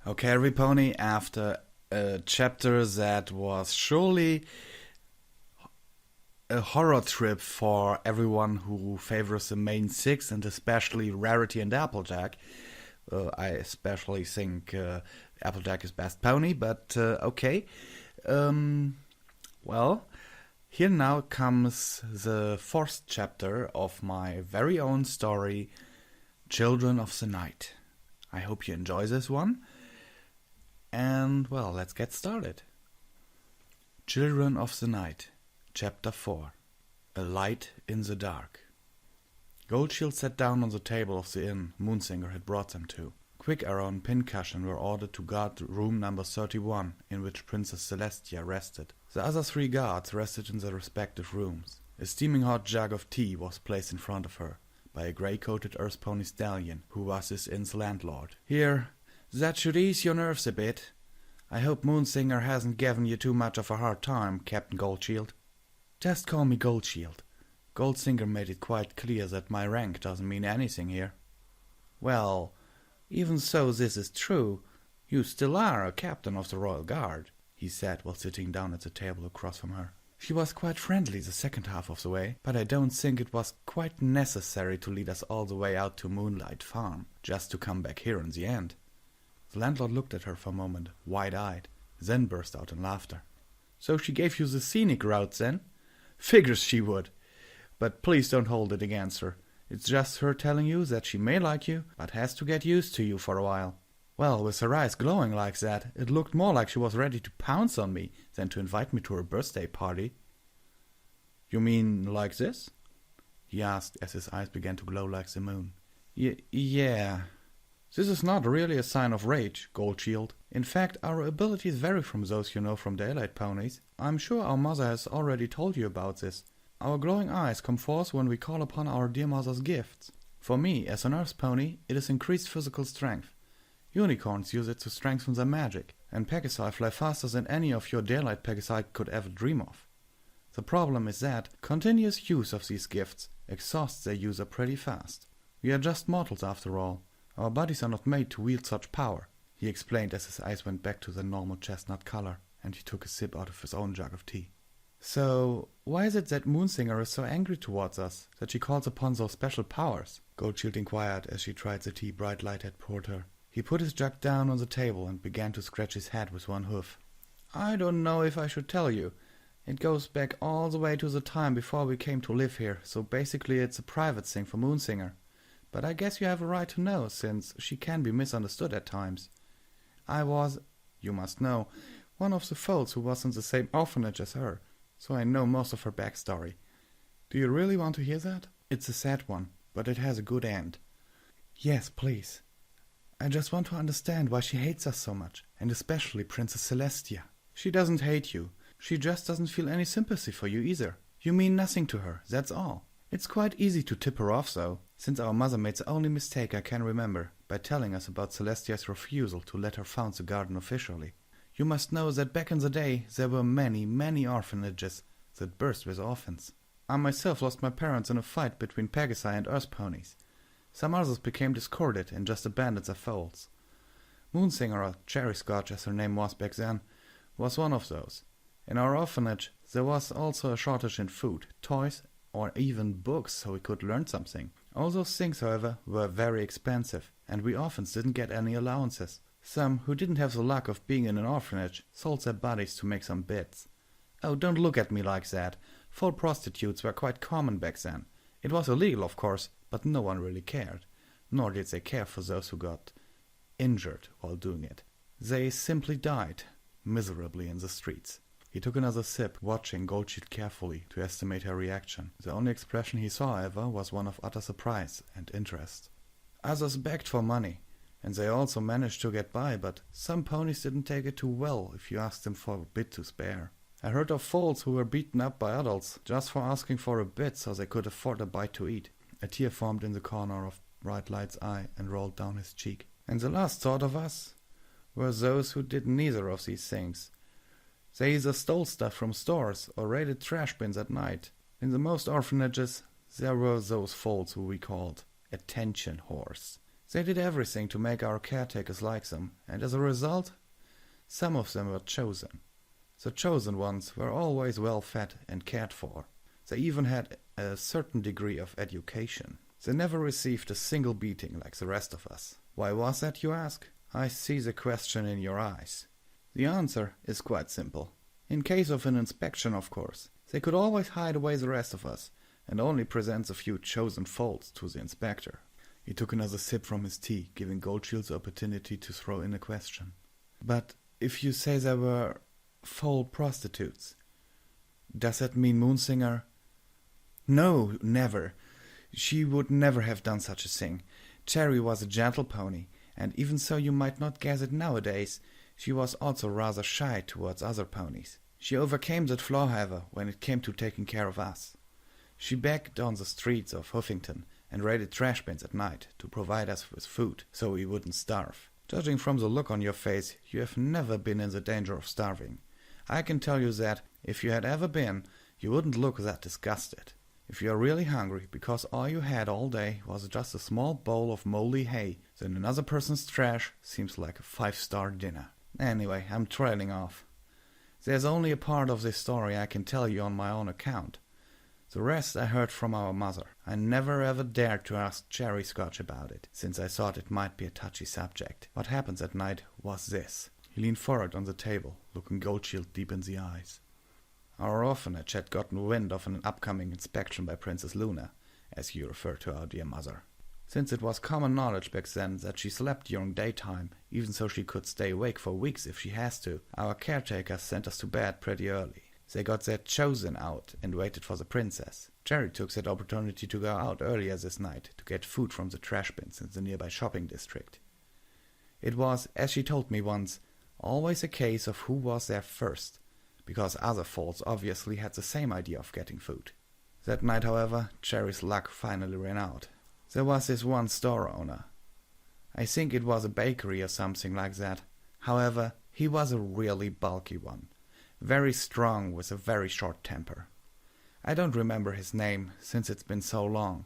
Okay, every pony, after a chapter that was surely a horror trip for everyone who favors the main six and especially Rarity and Applejack. I especially think Applejack is best pony, but okay. Well, here now comes the fourth chapter of my very own story, Children of the Night. I hope you enjoy this one. And, well, let's get started. Children of the Night, Chapter 4. A Light in the Dark. Goldshield sat down on the table of the inn Moonsinger had brought them to. Quick Arrow and Pincushion were ordered to guard room number 31, in which Princess Celestia rested. The other three guards rested in their respective rooms. A steaming hot jug of tea was placed in front of her by a grey-coated earth pony stallion, who was this inn's landlord. "Here, that should ease your nerves a bit. I hope Moonsinger hasn't given you too much of a hard time, Captain Goldshield." "Just call me Goldshield. Goldsinger made it quite clear that my rank doesn't mean anything here." "Well, even so this is true, you still are a captain of the Royal Guard," he said while sitting down at the table across from her. "She was quite friendly the second half of the way, but I don't think it was quite necessary to lead us all the way out to Moonlight Farm, just to come back here in the end." The landlord looked at her for a moment, wide-eyed, then burst out in laughter. "So she gave you the scenic route, then? Figures she would. But please don't hold it against her. It's just her telling you that she may like you, but has to get used to you for a while." Well, with her eyes glowing like that, it looked more like she was ready to pounce on me than to invite me to her birthday party. "You mean like this?" he asked as his eyes began to glow like the moon. Yeah. This is not really a sign of rage, Goldshield. In fact, our abilities vary from those you know from daylight ponies. I'm sure our mother has already told you about this. Our glowing eyes come forth when we call upon our dear mother's gifts. For me, as an earth pony, it is increased physical strength. Unicorns use it to strengthen their magic, and Pegasi fly faster than any of your daylight Pegasi could ever dream of. The problem is that continuous use of these gifts exhausts their user pretty fast. We are just mortals after all. Our bodies are not made to wield such power," he explained as his eyes went back to their normal chestnut color, and he took a sip out of his own jug of tea. "So, why is it that Moonsinger is so angry towards us, that she calls upon those special powers?" Goldshield inquired as she tried the tea Bright Light had poured her. He put his jug down on the table and began to scratch his head with one hoof. "I don't know if I should tell you. It goes back all the way to the time before we came to live here, so basically it's a private thing for Moonsinger. But I guess you have a right to know, since she can be misunderstood at times. I was, you must know, one of the foals who was in the same orphanage as her, so I know most of her backstory. Do you really want to hear that? It's a sad one, but it has a good end." "Yes, please. I just want to understand why she hates us so much, and especially Princess Celestia." "She doesn't hate you. She just doesn't feel any sympathy for you either. You mean nothing to her, that's all. It's quite easy to tip her off, though, since our mother made the only mistake I can remember by telling us about Celestia's refusal to let her found the garden officially. You must know that back in the day there were many, many orphanages that burst with orphans. I myself lost my parents in a fight between Pegasi and earth ponies. Some others became discordant and just abandoned their foals. Moonsinger, or Cherry Scotch as her name was back then, was one of those. In our orphanage there was also a shortage in food, toys, or even books so we could learn something. All those things, however, were very expensive, and we orphans didn't get any allowances. Some, who didn't have the luck of being in an orphanage, sold their bodies to make some bits. Oh, don't look at me like that. Full prostitutes were quite common back then. It was illegal, of course, but no one really cared. Nor did they care for those who got injured while doing it. They simply died miserably in the streets." He took another sip, watching Goldshield carefully to estimate her reaction. The only expression he saw, however, was one of utter surprise and interest. "Others begged for money, and they also managed to get by, but some ponies didn't take it too well if you asked them for a bit to spare. I heard of foals who were beaten up by adults just for asking for a bit so they could afford a bite to eat." A tear formed in the corner of Bright Light's eye and rolled down his cheek. "And the last thought of us were those who did neither of these things. They either stole stuff from stores or raided trash bins at night. In the most orphanages, there were those foals who we called attention whores. They did everything to make our caretakers like them, and as a result, some of them were chosen. The chosen ones were always well fed and cared for. They even had a certain degree of education. They never received a single beating like the rest of us. Why was that, you ask? I see the question in your eyes. The answer is quite simple. In case of an inspection, of course, they could always hide away the rest of us and only present a few chosen foals to the inspector. He took another sip from his tea, giving Goldshield the opportunity to throw in a question. But if you say there were foal prostitutes, does that mean Moonsinger? No, never. She would never have done such a thing. Cherry was a gentle pony, and even so you might not guess it nowadays, she was also rather shy towards other ponies. She overcame that flaw, however, when it came to taking care of us. She begged on the streets of Huffington and raided trash bins at night to provide us with food so we wouldn't starve. Judging from the look on your face, you have never been in the danger of starving. I can tell you that, if you had ever been, you wouldn't look that disgusted. If you are really hungry because all you had all day was just a small bowl of moldy hay, then another person's trash seems like a 5-star dinner. Anyway, I'm trailing off. There's only a part of this story I can tell you on my own account. The rest I heard from our mother. I never ever dared to ask Cherry Scotch about it, since I thought it might be a touchy subject. What happens at night was this. He leaned forward on the table, looking Goldshield deep in the eyes. Our orphanage had gotten wind of an upcoming inspection by Princess Luna, as you refer to our dear mother. Since it was common knowledge back then that she slept during daytime, even so she could stay awake for weeks if she has to, our caretakers sent us to bed pretty early. They got their chosen out and waited for the princess. Cherry took that opportunity to go out earlier this night to get food from the trash bins in the nearby shopping district. It was, as she told me once, always a case of who was there first, because other foals obviously had the same idea of getting food. That night, however, Cherry's luck finally ran out. There was this one store owner. I think it was a bakery or something like that. However, he was a really bulky one. Very strong with a very short temper. I don't remember his name, since it's been so long,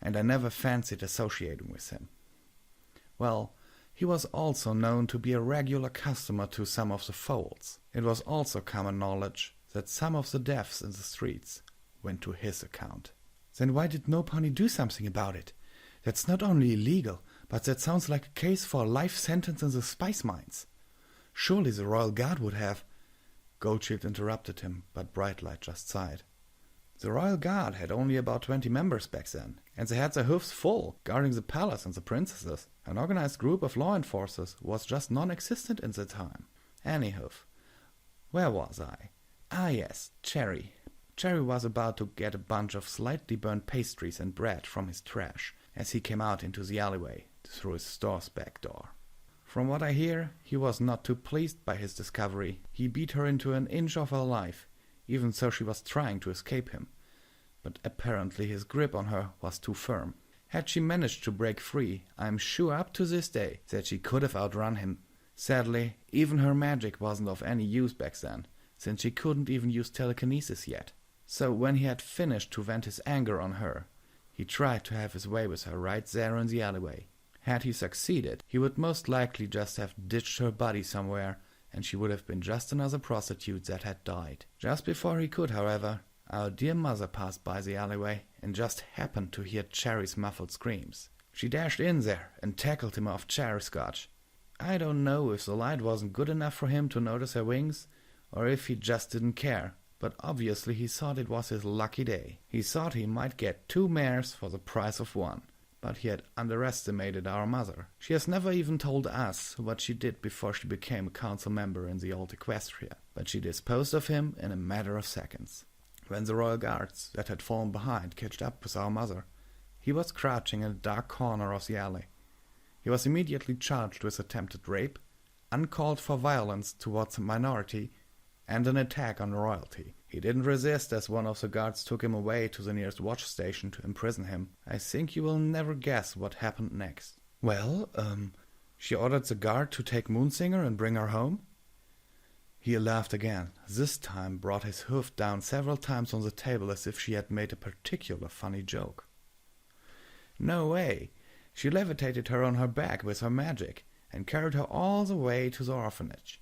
and I never fancied associating with him. Well, he was also known to be a regular customer to some of the foals. It was also common knowledge that some of the deaths in the streets went to his account. Then why did no pony do something about it? That's not only illegal, but that sounds like a case for a life sentence in the spice mines. Surely the Royal Guard would have... Goldshield interrupted him, but Brightlight just sighed. The Royal Guard had only about 20 members back then, and they had their hoofs full, guarding the palace and the princesses. An organized group of law enforcers was just non-existent in the time. Anywho, where was I? Ah yes, Cherry. Cherry was about to get a bunch of slightly burnt pastries and bread from his trash, as he came out into the alleyway through his store's back door. From what I hear, he was not too pleased by his discovery. He beat her into an inch of her life, even though she was trying to escape him. But apparently his grip on her was too firm. Had she managed to break free, I am sure up to this day that she could have outrun him. Sadly, even her magic wasn't of any use back then, since she couldn't even use telekinesis yet. So when he had finished to vent his anger on her, he tried to have his way with her right there in the alleyway. Had he succeeded, he would most likely just have ditched her body somewhere, and she would have been just another prostitute that had died. Just before he could, however, our dear mother passed by the alleyway and just happened to hear Cherry's muffled screams. She dashed in there and tackled him off Cherry Scotch. I don't know if the light wasn't good enough for him to notice her wings, or if he just didn't care, but obviously he thought it was his lucky day. He thought he might get 2 mares for the price of 1. But he had underestimated our mother. She has never even told us what she did before she became a council member in the old Equestria, but she disposed of him in a matter of seconds. When the royal guards that had fallen behind caught up with our mother, he was crouching in a dark corner of the alley. He was immediately charged with attempted rape, uncalled for violence towards a minority, and an attack on royalty. He didn't resist as one of the guards took him away to the nearest watch station to imprison him. I think you will never guess what happened next. Well, she ordered the guard to take Moonsinger and bring her home? He laughed again, this time brought his hoof down several times on the table as if she had made a particular funny joke. No way. She levitated her on her back with her magic and carried her all the way to the orphanage.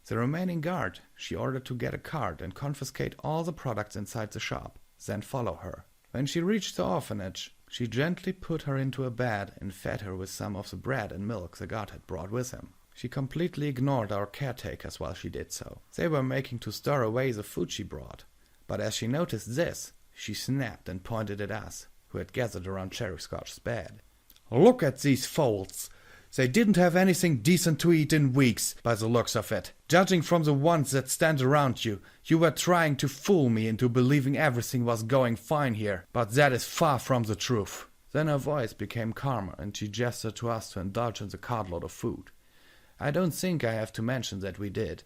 The remaining guard she ordered to get a cart and confiscate all the products inside the shop, then follow her. When she reached the orphanage, she gently put her into a bed and fed her with some of the bread and milk the guard had brought with him. She completely ignored our caretakers while she did so. They were making to store away the food she brought, but as she noticed this, she snapped and pointed at us, who had gathered around Cherry Scotch's bed. "Look at these fowls! They didn't have anything decent to eat in weeks, by the looks of it. Judging from the ones that stand around you, you were trying to fool me into believing everything was going fine here, but that is far from the truth." Then her voice became calmer, and she gestured to us to indulge in the cartload of food. I don't think I have to mention that we did.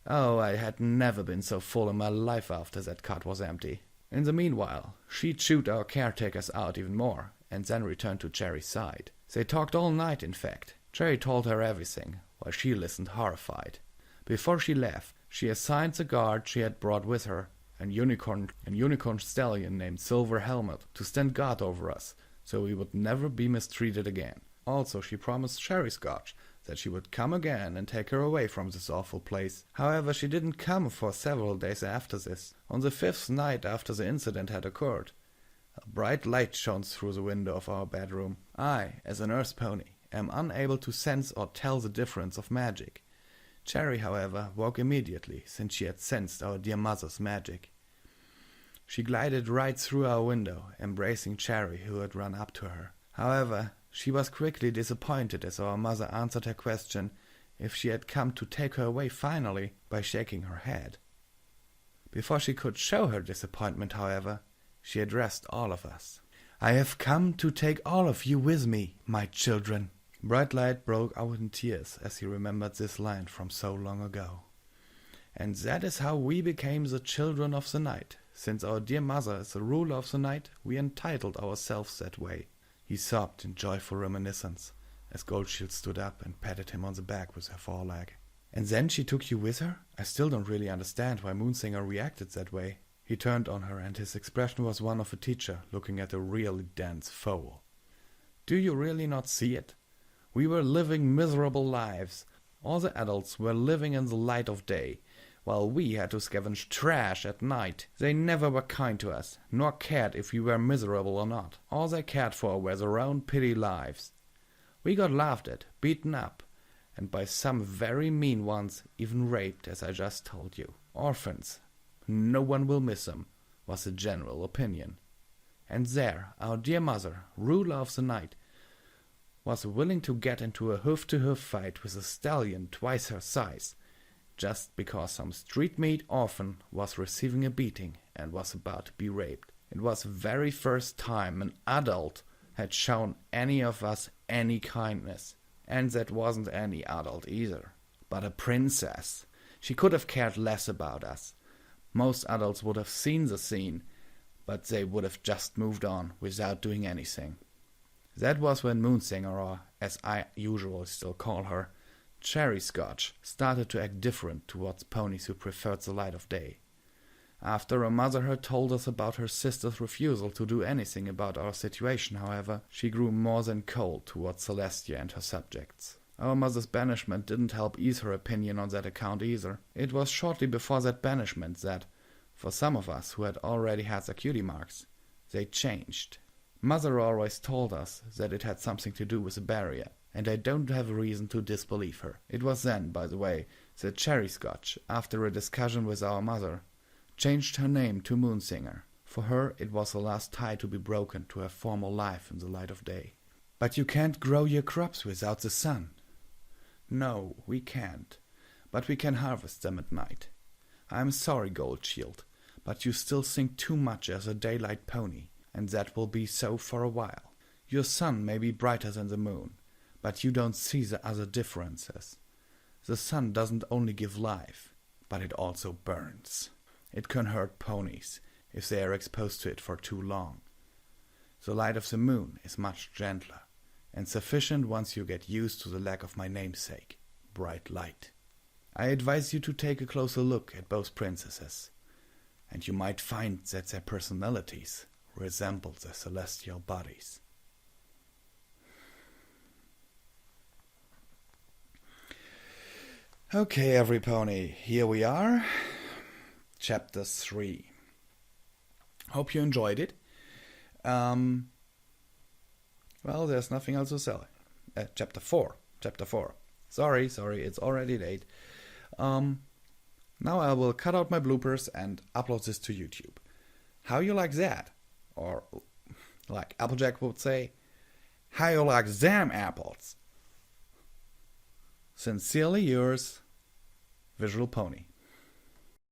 Oh, I had never been so full in my life after that cart was empty. In the meanwhile, she chewed our caretakers out even more, and then returned to Cherry's side. They talked all night, in fact. Cherry told her everything, while she listened horrified. Before she left, she assigned the guard she had brought with her, an unicorn stallion named Silver Helmet, to stand guard over us, so we would never be mistreated again. Also, she promised Cherry Scotch that she would come again and take her away from this awful place. However, she didn't come for several days after this. On the 5th night after the incident had occurred, a bright light shone through the window of our bedroom. I, as an earth pony, am unable to sense or tell the difference of magic. Cherry, however, woke immediately, since she had sensed our dear mother's magic. She glided right through our window, embracing Cherry, who had run up to her. However, she was quickly disappointed as our mother answered her question if she had come to take her away finally by shaking her head. Before she could show her disappointment, however, she addressed all of us. "I have come to take all of you with me, my children." Bright Light broke out in tears as he remembered this line from so long ago. "And that is how we became the children of the night. Since our dear mother is the ruler of the night, we entitled ourselves that way." He sobbed in joyful reminiscence as Goldshield stood up and patted him on the back with her foreleg. "And then she took you with her? I still don't really understand why Moonsinger reacted that way." He turned on her, and his expression was one of a teacher looking at a really dense fowl. "Do you really not see it? We were living miserable lives. All the adults were living in the light of day, while we had to scavenge trash at night. They never were kind to us, nor cared if we were miserable or not. All they cared for were their own petty lives. We got laughed at, beaten up, and by some very mean ones even raped, as I just told you. Orphans. No one will miss them, was the general opinion. And there, our dear mother, ruler of the night, was willing to get into a hoof-to-hoof fight with a stallion twice her size, just because some street-meat orphan was receiving a beating and was about to be raped. It was the very first time an adult had shown any of us any kindness. And that wasn't any adult either, but a princess. She could have cared less about us. Most adults would have seen the scene, but they would have just moved on without doing anything. That was when Moonsinger, or as I usually still call her, Cherry Scotch, started to act different towards ponies who preferred the light of day. After her mother had told us about her sister's refusal to do anything about our situation, however, she grew more than cold towards Celestia and her subjects. Our mother's banishment didn't help ease her opinion on that account either. It was shortly before that banishment that, for some of us who had already had the cutie marks, they changed. Mother always told us that it had something to do with the barrier, and I don't have a reason to disbelieve her. It was then, by the way, that Cherry Scotch, after a discussion with our mother, changed her name to Moonsinger. For her, it was the last tie to be broken to her former life in the light of day. "But you can't grow your crops without the sun." "No, we can't, but we can harvest them at night. I'm sorry, Goldshield, but you still think too much as a daylight pony, and that will be so for a while. Your sun may be brighter than the moon, but you don't see the other differences. The sun doesn't only give life, but it also burns. It can hurt ponies if they are exposed to it for too long. The light of the moon is much gentler, and sufficient once you get used to the lack of my namesake, Bright Light. I advise you to take a closer look at both princesses, and you might find that their personalities resemble their celestial bodies." Okay, every pony, here we are. Chapter 3. Hope you enjoyed it. Well, there's nothing else to say. Chapter 4. Sorry, it's already late. Now I will cut out my bloopers and upload this to YouTube. How you like that? Or, like Applejack would say, how you like them apples? Sincerely yours, Visual Pony.